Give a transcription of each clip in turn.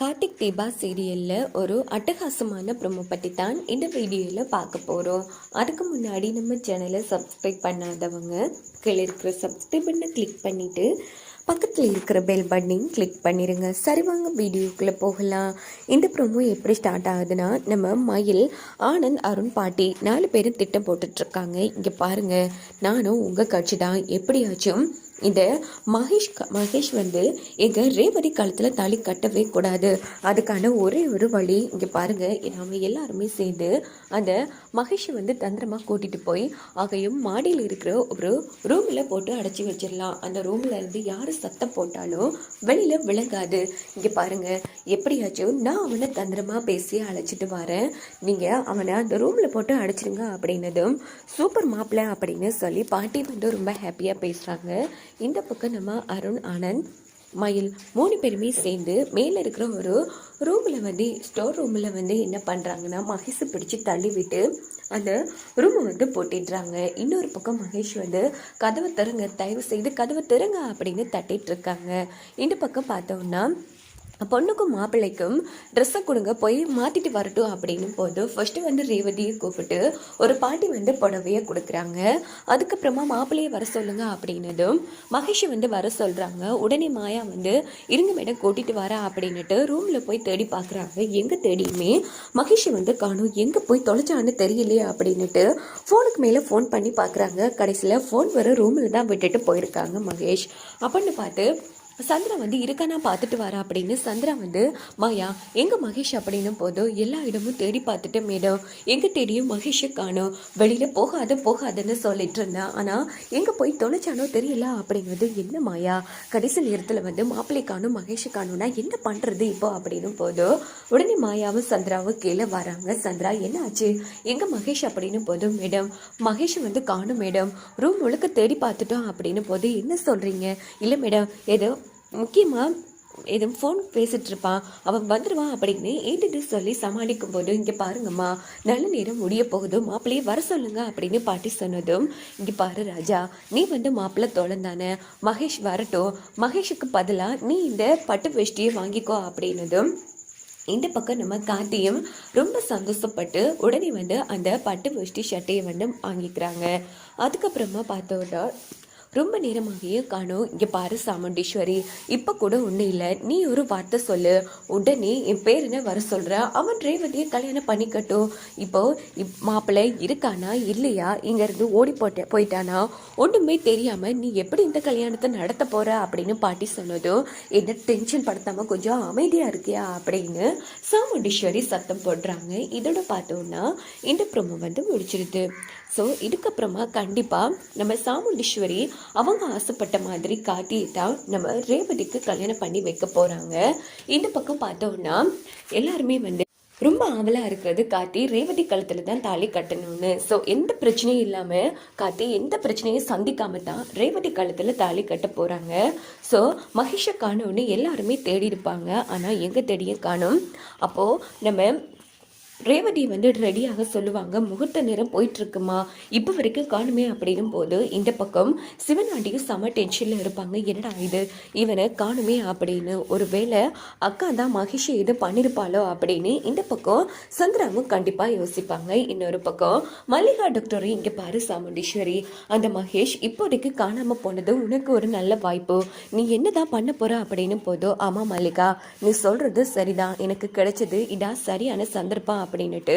கார்த்திக் தீபா சீரியலில் ஒரு அட்டகாசமான ப்ரோமோ பற்றி தான் இந்த வீடியோவில் பார்க்க போகிறோம். அதுக்கு முன்னாடி நம்ம சேனலை சப்ஸ்கிரைப் பண்ணாதவங்க கீழே இருக்கிற சப்ஸ்கிரைப் பண்ண கிளிக் பண்ணிவிட்டு பக்கத்தில் இருக்கிற பெல் பட்டனையும் கிளிக் பண்ணிடுங்க. சரி, வாங்க வீடியோக்குள்ளே போகலாம். இந்த ப்ரோமோ எப்படி ஸ்டார்ட் ஆகுதுன்னா, நம்ம மயில், ஆனந்த், அருண், பாட்டி 4 பேரும் திட்டம் போட்டுட்ருக்காங்க. இங்கே பாருங்கள், நானும் உங்கள் கட்சி தான், எப்படியாச்சும் இந்த மகேஷ் வந்து எங்கள் ரேவதி காலத்தில் தாலி கட்டவே கூடாது. அதுக்கான ஒரே ஒரு வழி, இங்கே பாருங்கள், நாம் எல்லாருமே சேர்ந்து அந்த மகேஷை வந்து தந்திரமாக கூட்டிகிட்டு போய் ஆகையும் மாடியில் இருக்கிற ஒரு ரூமில் போட்டு அடைச்சி வச்சிடலாம். அந்த ரூமில் இருந்து யார் சத்தம் போட்டாலும் வெளியில் விளங்காது. இங்கே பாருங்கள், எப்படியாச்சும் நான் அவனை தந்திரமாக பேசி அழைச்சிட்டு வரேன், நீங்கள் அவனை அந்த ரூமில் போட்டு அடைச்சிடுங்க அப்படின்னதும் சூப்பர் மாப்பிள்ளை அப்படின்னு சொல்லி பாட்டி வந்து ரொம்ப ஹாப்பியாக பேசுகிறாங்க. இந்த பக்கம் நம்ம அருண், ஆனந்த், மயில் 3 பேருமே சேர்ந்து மேலே இருக்கிற ஒரு ரூமில் வந்து ஸ்டோர் ரூமில் வந்து என்ன பண்ணுறாங்கன்னா, மகேஷை பிடிச்சி தள்ளி விட்டு அந்த ரூமை வந்து போட்டிடுறாங்க. இன்னொரு பக்கம் மகேஷ் வந்து கதவை திறங்க, தயவு செய்து கதவை திறங்க அப்படின்னு தட்டிட்டு இருக்காங்க. இந்த பக்கம் பார்த்தோம்னா பொண்ணுக்கும் மாப்பிள்ளைக்கும் ட்ரெஸ்ஸை கொடுங்க, போய் மாற்றிட்டு வரட்டும் அப்படின்னு போது ஃபஸ்ட்டு வந்து ரேவதியை கூப்பிட்டு ஒரு பாட்டி வந்து புடவையை கொடுக்குறாங்க. அதுக்கப்புறமா மாப்பிள்ளையை வர சொல்லுங்க அப்படின்னதும் மகேஷை வந்து வர சொல்கிறாங்க. உடனே மாயா வந்து இருங்க மேடம் கூட்டிகிட்டு வர அப்படின்னுட்டு ரூமில் போய் தேடி பார்க்குறாங்க. எங்கே தேடியுமே மகேஷை வந்து காணும், எங்கே போய் தொலைச்சான்னு தெரியலையே அப்படின்னுட்டு ஃபோனுக்கு மேலே ஃபோன் பண்ணி பார்க்குறாங்க. கடைசியில் ஃபோன் வர ரூமில் தான் விட்டுட்டு போயிருக்காங்க மகேஷ். அப்படின்னு பார்த்து சந்திரா வந்து இருக்கானா பார்த்துட்டு வரா அப்படின்னு சந்திரா வந்து மாயா எங்கே மகேஷ் அப்படின்னும் போதும் எல்லா இடமும் தேடி பார்த்துட்டு மேடம் எங்கே தேடியும் மகேஷை காணும், வெளியில் போகாதுன்னு சொல்லிட்டு இருந்தேன், ஆனால் எங்கே போய் தொலைச்சானோ தெரியல அப்படிங்கிறது. என்ன மாயா, கடைசி நேரத்தில் வந்து மாப்பிள்ளை காணும் மகேஷை காணும்னா என்ன பண்ணுறது இப்போ அப்படின்னும் போதும் உடனே மாயாவும் சந்திராவும் கீழே வராங்க. சந்திரா என்ன ஆச்சு, எங்கே மகேஷ் அப்படின்னு போதும் மேடம் மகேஷ் வந்து காணும் மேடம், ரூம் முழுக்க தேடி பார்த்துட்டோம் அப்படின்னு போது என்ன சொல்கிறீங்க? இல்லை மேடம், ஏதோ முக்கியமாக எதுவும் ஃபோன் பேசிகிட்டு இருப்பான், அவன் வந்துடுவான் அப்படின்னு ஏட்டுட்டு சொல்லி சமாளிக்கும் போது இங்கே பாருங்கம்மா, நல்ல நேரம் முடிய போகுது, மாப்பிள்ளையே வர சொல்லுங்க அப்படின்னு பாட்டி சொன்னதும் இங்கே பாரு ராஜா, நீ வந்து மாப்பிள்ளை தோழந்தானே, மகேஷ் வரட்டும், மகேஷுக்கு பதிலாக நீ இந்த பட்டு வேஷ்டியை வாங்கிக்கோ அப்படின்னதும் இந்த பக்கம் நம்ம கார்த்தியும் ரொம்ப சந்தோஷப்பட்டு உடனே வந்து அந்த பட்டு வேஷ்டி ஷர்ட்டையை வந்து வாங்கிக்கிறாங்க. அதுக்கப்புறமா பார்த்தோன்னா ரொம்ப நேரமாகவே காணும். இங்கே பாரு சாமுண்டீஸ்வரி, இப்போ கூட ஒன்றும் இல்லை, நீ ஒரு வார்த்தை சொல்லு, உடனே என் பேருன்னு வர சொல்கிற, அவன் ரேவதியை கல்யாணம் பண்ணிக்கட்டும். இப்போது மாப்பிள்ளை இருக்கானா இல்லையா, இங்கேருந்து ஓடி போயிட்டானா ஒன்றுமே தெரியாமல் நீ எப்படி இந்த கல்யாணத்தை நடத்த போகிற அப்படின்னு பாட்டி சொன்னதும் என்ன டென்ஷன் படுத்தாமல் கொஞ்சம் அமைதியாக இருக்கியா அப்படின்னு சாமுண்டீஸ்வரி சத்தம் போடுறாங்க. இதோட பார்த்தோன்னா இந்த ப்ரோமோ வந்து முடிச்சிருது. ஸோ இதுக்கப்புறமா கண்டிப்பாக நம்ம சாமுண்டீஸ்வரி அவங்க ஆசைப்பட்ட மாதிரி காட்டியை தான் நம்ம ரேவதிக்கு கல்யாணம் பண்ணி வைக்க போகிறாங்க. இந்த பக்கம் பார்த்தோன்னா எல்லாருமே வந்து ரொம்ப ஆவலாக இருக்கிறது கார்த்தி ரேவதி கழுத்தில் தான் தாலி கட்டணும்னு. ஸோ எந்த பிரச்சனையும் இல்லாமல் கார்த்தி எந்த பிரச்சனையும் சந்திக்காமல் தான் ரேவதி கழுத்தில் தாலி கட்ட போகிறாங்க. ஸோ மகேஷை காணும்னு எல்லாருமே தேடி இருப்பாங்க, ஆனால் எங்கே தேடியும் காணும். அப்போது நம்ம ரேவதி வந்து ரெடியாக சொல்லுவாங்க, முகூர்த்த நேரம் போயிட்டுருக்குமா, இப்போ வரைக்கும் காணுமே அப்படின்னும் போது இந்த பக்கம் சிவனாண்டியும் செம டென்ஷனில் இருப்பாங்க. என்னடா இது, இவனை காணுமே அப்படின்னு, ஒரு வேளை அக்கா தான் மகேஷை எது பண்ணியிருப்பாளோ அப்படின்னு இந்த பக்கம் சந்திராவும் கண்டிப்பாக யோசிப்பாங்க. இன்னொரு பக்கம் மல்லிகா டாக்டரும் இங்கே பாரு சாமுண்டீஸ்வரி, அந்த மகேஷ் இப்போதைக்கு காணாமல் போனது உனக்கு ஒரு நல்ல வாய்ப்பு, நீ என்ன தான் பண்ண போகிற அப்படின்னு போதும். ஆமாம் மல்லிகா, நீ சொல்கிறது சரிதான், எனக்கு கிடைச்சது இதான் சரியான சந்தர்ப்பம் அப்படின்னுட்டு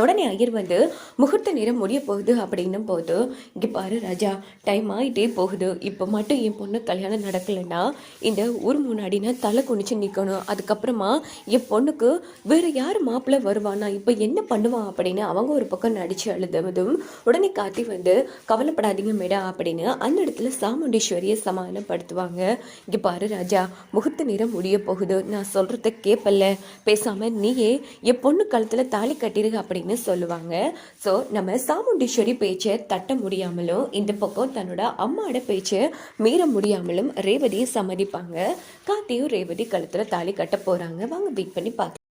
உடனே ஐயர் வந்து முகூர்த்த நேரம் முடிய போகுது அப்படின்னும் போது இங்கே பாரு ராஜா, டைம் ஆகிட்டே போகுது, இப்போ மட்டும் என் பொண்ணு கல்யாணம் நடக்கலைன்னா இந்த ஊர் முன்னாடி நான் தலை குனிச்சு நிற்கணும், அதுக்கப்புறமா என் பொண்ணுக்கு வேறு யார் மாப்பிள்ளை வருவானா, இப்போ என்ன பண்ணுவான் அப்படின்னு அவங்க ஒரு பக்கம் நடித்து அழுதும் உடனே கார்த்தி வந்து கவலைப்படாதீங்க மேடம் அப்படின்னு அந்த இடத்துல சாமுண்டீஸ்வரியை சமாதானப்படுத்துவாங்க. இங்கே பாரு ராஜா, முகூர்த்த நேரம் முடிய போகுது, நான் சொல்கிறத கேட்பல்ல, பேசாமல் நீயே என் பொண்ணு கழுத்தில் தாலி கட்டிருக்க அப்படின்னு சொல்லுவாங்க. ஸோ நம்ம சாமுண்டீஸ்வரி பேச்சை தட்ட முடியாமலும் இந்த பக்கம் தன்னோட அம்மாவோட பேச்சை மீற முடியாமலும் ரேவதியை சம்மதிப்பாங்க. கார்த்தியும் ரேவதி கழுத்துல தாலி கட்ட போறாங்க. வாங்க வெயிட் பண்ணி பார்க்கலாம்.